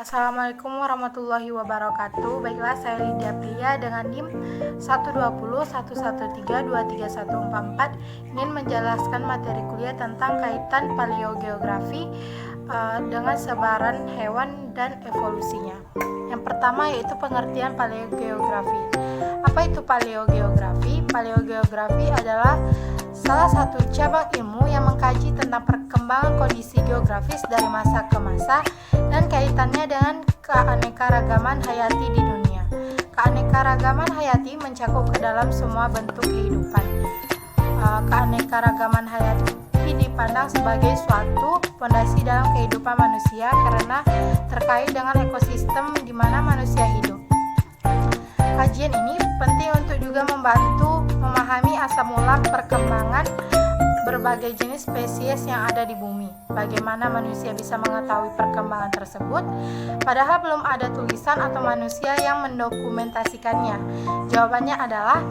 Assalamualaikum warahmatullahi wabarakatuh. Baiklah, saya Lydia Pria dengan NIM 12011132314 ingin menjelaskan materi kuliah tentang kaitan paleogeografi dengan sebaran hewan dan evolusinya. Yang pertama yaitu pengertian paleogeografi. Apa itu paleogeografi? Paleogeografi adalah salah satu cabang ilmu yang mengkaji tentang perkembangan kondisi geografis dari masa ke masa dan kaitannya dengan keanekaragaman hayati di dunia. Keanekaragaman hayati mencakup ke dalam semua bentuk kehidupan. Keanekaragaman hayati dipandang sebagai suatu fondasi dalam kehidupan manusia karena terkait dengan ekosistem di mana manusia hidup. Kajian ini penting untuk juga membantu memahami asal mula perkembangan berbagai jenis spesies yang ada di bumi. Bagaimana manusia bisa mengetahui perkembangan tersebut, padahal belum ada tulisan atau manusia yang mendokumentasikannya. Jawabannya adalah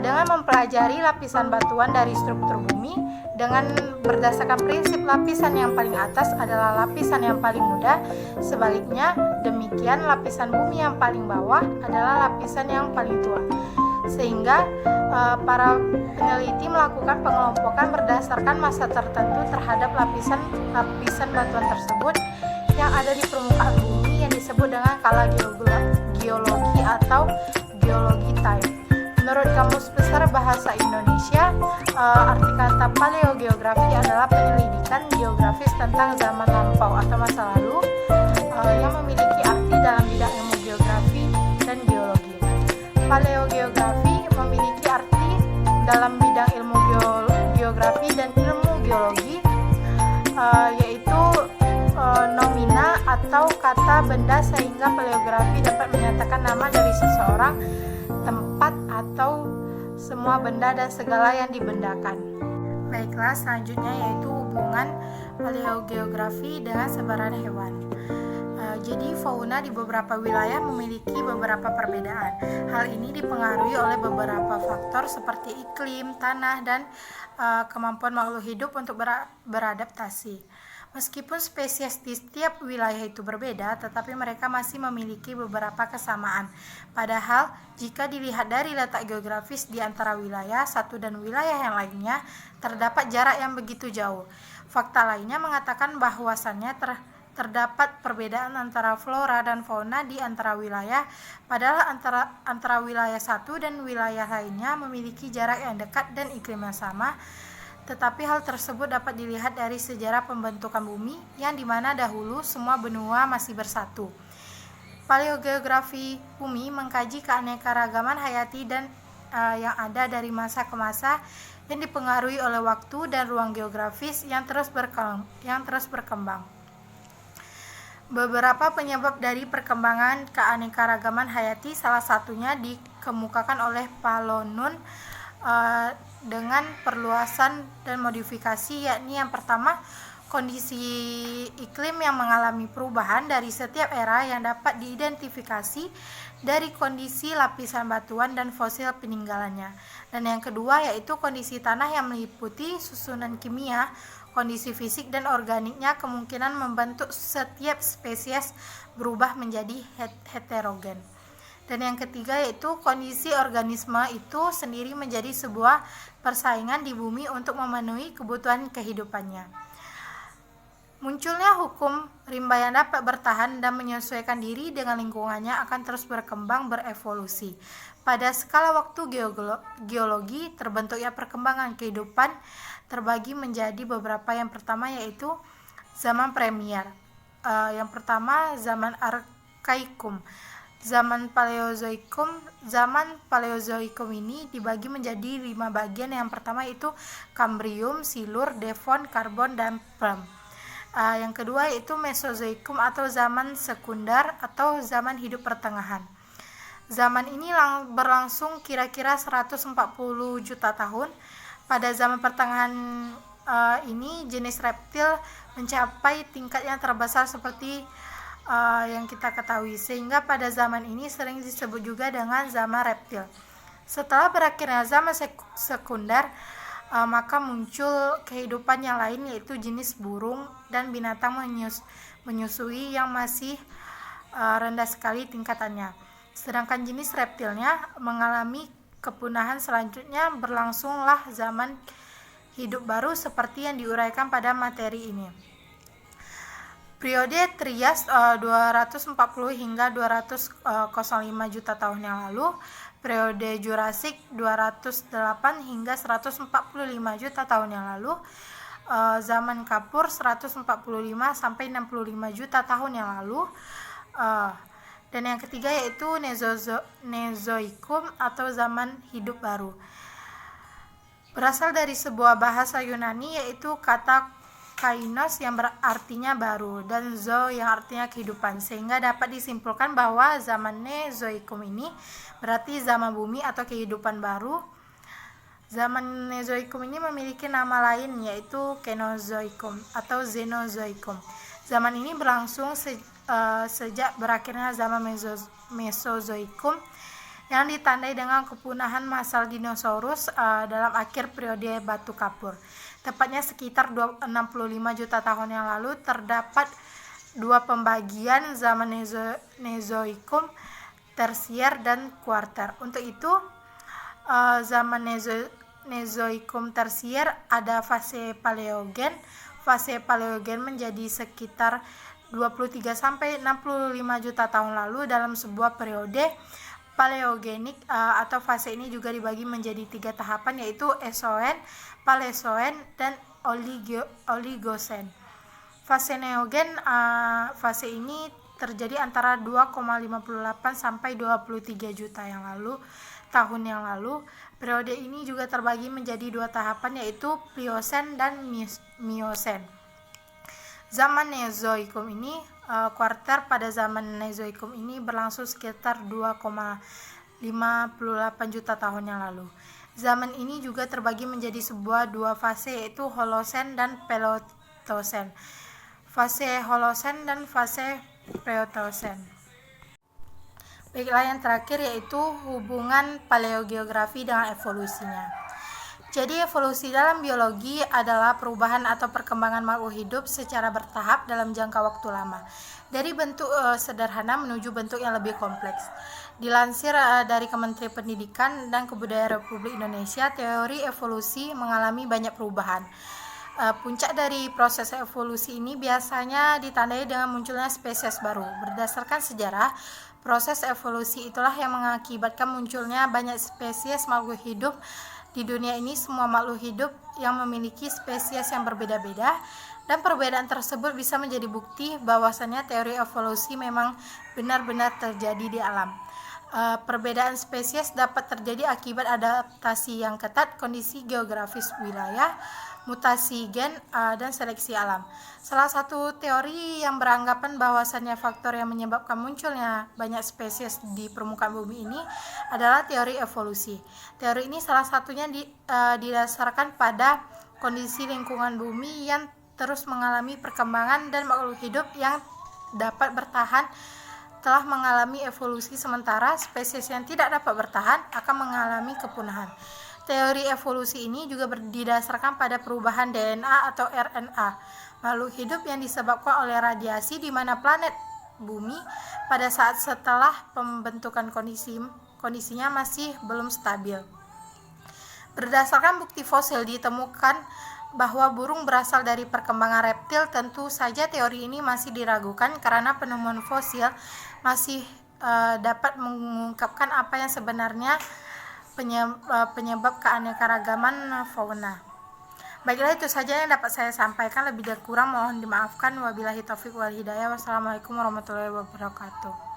dengan mempelajari lapisan batuan dari struktur bumi dengan berdasarkan prinsip lapisan yang paling atas adalah lapisan yang paling muda, sebaliknya demikian lapisan bumi yang paling bawah adalah lapisan yang paling tua. Sehingga para peneliti melakukan pengelompokan berdasarkan masa tertentu terhadap lapisan batuan tersebut yang ada di permukaan bumi yang disebut dengan skala geologi atau geologi time. Menurut Kamus Besar Bahasa Indonesia, arti kata paleogeografi adalah penyelidikan geografis tentang zaman lampau atau masa lalu yang memiliki arti dalam bidang ilmu geografi dan geologi. Paleogeografi memiliki arti dalam bidang ilmu geografi dan ilmu geologi, yaitu nomina atau kata benda, sehingga paleografi dapat menyatakan nama dari seseorang, tempat, atau semua benda dan segala yang dibendakan. Baiklah, selanjutnya yaitu hubungan paleogeografi dengan sebaran hewan. Jadi fauna di beberapa wilayah memiliki beberapa perbedaan. Hal ini dipengaruhi oleh beberapa faktor seperti iklim, tanah, dan kemampuan makhluk hidup untuk beradaptasi. Meskipun spesies di setiap wilayah itu berbeda, tetapi mereka masih memiliki beberapa kesamaan. Padahal, jika dilihat dari letak geografis di antara wilayah satu dan wilayah yang lainnya, terdapat jarak yang begitu jauh. Fakta lainnya mengatakan bahwasannya terdapat perbedaan antara flora dan fauna di antara wilayah, padahal antara wilayah satu dan wilayah lainnya memiliki jarak yang dekat dan iklim yang sama. Tetapi hal tersebut dapat dilihat dari sejarah pembentukan bumi yang dimana dahulu semua benua masih bersatu. Paleogeografi bumi mengkaji keanekaragaman hayati dan yang ada dari masa ke masa yang dipengaruhi oleh waktu dan ruang geografis yang terus berkembang. Beberapa penyebab dari perkembangan keanekaragaman hayati salah satunya dikemukakan oleh Palonun dengan perluasan dan modifikasi, yakni yang pertama kondisi iklim yang mengalami perubahan dari setiap era yang dapat diidentifikasi dari kondisi lapisan batuan dan fosil peninggalannya. Dan yang kedua yaitu kondisi tanah yang meliputi susunan kimia, kondisi fisik dan organiknya kemungkinan membentuk setiap spesies berubah menjadi heterogen. Dan yang ketiga yaitu kondisi organisme itu sendiri menjadi sebuah persaingan di bumi untuk memenuhi kebutuhan kehidupannya. Munculnya hukum rimba yang dapat bertahan dan menyesuaikan diri dengan lingkungannya akan terus berkembang berevolusi. Pada skala waktu geologi, terbentuknya perkembangan kehidupan terbagi menjadi beberapa. Yang pertama yaitu zaman Premier. Yang pertama zaman Arkaikum. Zaman Paleozoikum ini dibagi menjadi 5 bagian. Yang pertama yaitu Kambrium, Silur, Devon, Karbon, dan Perm. Yang kedua yaitu Mesozoikum atau zaman sekunder atau zaman hidup pertengahan. Zaman ini berlangsung kira-kira 140 juta tahun. Pada zaman pertengahan ini jenis reptil mencapai tingkat yang terbesar seperti yang kita ketahui, sehingga pada zaman ini sering disebut juga dengan zaman reptil. Setelah berakhirnya zaman sekunder, maka muncul kehidupan yang lain, yaitu jenis burung dan binatang menyusui yang masih rendah sekali tingkatannya. Sedangkan jenis reptilnya mengalami kepunahan selanjutnya. Berlangsunglah zaman hidup baru seperti yang diuraikan pada materi ini. Periode Trias 240 hingga 205 juta tahun yang lalu, periode Jurassic 208 hingga 145 juta tahun yang lalu, zaman Kapur 145 sampai 65 juta tahun yang lalu, dan yang ketiga yaitu Neozoikum atau zaman hidup baru. Berasal dari sebuah bahasa Yunani yaitu kata kainos yang berartinya baru dan zo yang artinya kehidupan, sehingga dapat disimpulkan bahwa zaman Neozoikum ini berarti zaman bumi atau kehidupan baru. Zaman Neozoikum ini memiliki nama lain yaitu Kenozoikum atau Xenozoikum. Zaman ini berlangsung sejak berakhirnya zaman Mesozoikum yang ditandai dengan kepunahan massal dinosaurus dalam akhir periode batu kapur. Tepatnya sekitar 65 juta tahun yang lalu terdapat dua pembagian zaman Neozoikum tersier dan kuarter. Untuk itu zaman Neozoikum tersier ada fase Paleogen. Fase Paleogen menjadi sekitar 23 sampai 65 juta tahun lalu. Dalam sebuah periode Paleogenik atau fase ini juga dibagi menjadi 3 tahapan yaitu Esoen, Paleozoen, dan Oligosen. Fase Neogen, fase ini terjadi antara 2,58 sampai 23 juta tahun yang lalu. Periode ini juga terbagi menjadi 2 tahapan yaitu Pliosen dan Miosen. Zaman Neozoikum ini, kuarter pada zaman Neozoikum ini berlangsung sekitar 2,58 juta tahun yang lalu. Zaman ini juga terbagi menjadi dua fase yaitu Holosen dan Pleistosen. Fase Holosen dan fase Pleistosen. Baiklah, yang terakhir yaitu hubungan paleogeografi dengan evolusinya. Jadi evolusi dalam biologi adalah perubahan atau perkembangan makhluk hidup secara bertahap dalam jangka waktu lama, dari bentuk sederhana menuju bentuk yang lebih kompleks. Dilansir dari Kementerian Pendidikan dan Kebudayaan Republik Indonesia, teori evolusi mengalami banyak perubahan. Puncak dari proses evolusi ini biasanya ditandai dengan munculnya spesies baru. Berdasarkan sejarah, proses evolusi itulah yang mengakibatkan munculnya banyak spesies makhluk hidup di dunia ini. Semua makhluk hidup yang memiliki spesies yang berbeda-beda, dan perbedaan tersebut bisa menjadi bukti bahwasannya teori evolusi memang benar-benar terjadi di alam. Perbedaan spesies dapat terjadi akibat adaptasi yang ketat, kondisi geografis wilayah, mutasi gen, dan seleksi alam. Salah satu teori yang beranggapan bahwasannya faktor yang menyebabkan munculnya banyak spesies di permukaan bumi ini adalah teori evolusi. Teori ini salah satunya didasarkan pada kondisi lingkungan bumi yang terus mengalami perkembangan, dan makhluk hidup yang dapat bertahan telah mengalami evolusi, sementara spesies yang tidak dapat bertahan akan mengalami kepunahan. Teori evolusi ini juga didasarkan pada perubahan DNA atau RNA makhluk hidup yang disebabkan oleh radiasi, di mana planet bumi pada saat setelah pembentukan kondisinya masih belum stabil. Berdasarkan bukti fosil ditemukan bahwa burung berasal dari perkembangan reptil. Tentu saja teori ini masih diragukan karena penemuan fosil masih dapat mengungkapkan apa yang sebenarnya penyebab keanekaragaman fauna. Baiklah, itu saja yang dapat saya sampaikan. Lebih dan kurang mohon dimaafkan. Wabillahi taufiq wal hidayah. Wassalamualaikum warahmatullahi wabarakatuh.